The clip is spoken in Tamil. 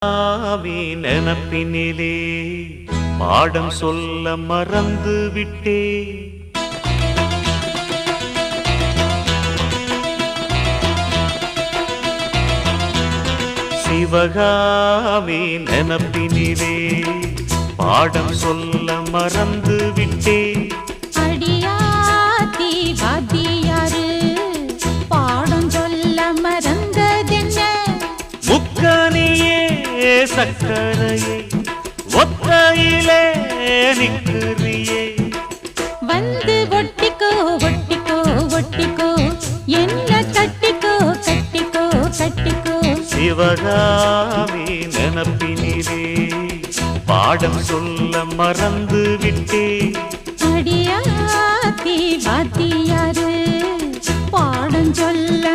ஆவி நினப்பினிலே பாடம் சொல்ல மறந்து விட்டே. சிவகாமி நினப்பினிலே பாடம் சொல்ல மறந்து விட்டே. அடியாத்தி வாத்தியாரு பாடம் சொல்ல மறந்ததென்ன? முக்கனியே சக்கரையே ஒத்தையிலே நிற்கிறியே. வந்து ஒட்டிக்கோ ஒட்டிக்கோ ஒட்டிக்கோ, என்ன கட்டிக்கோ கட்டிக்கோ கட்டிக்கோ. சிவகாமி நினப்பினிலே பாடம் சொல்ல மறந்து விட்டே. அடியாத்தி வாத்தியாரு பாடம் சொல்ல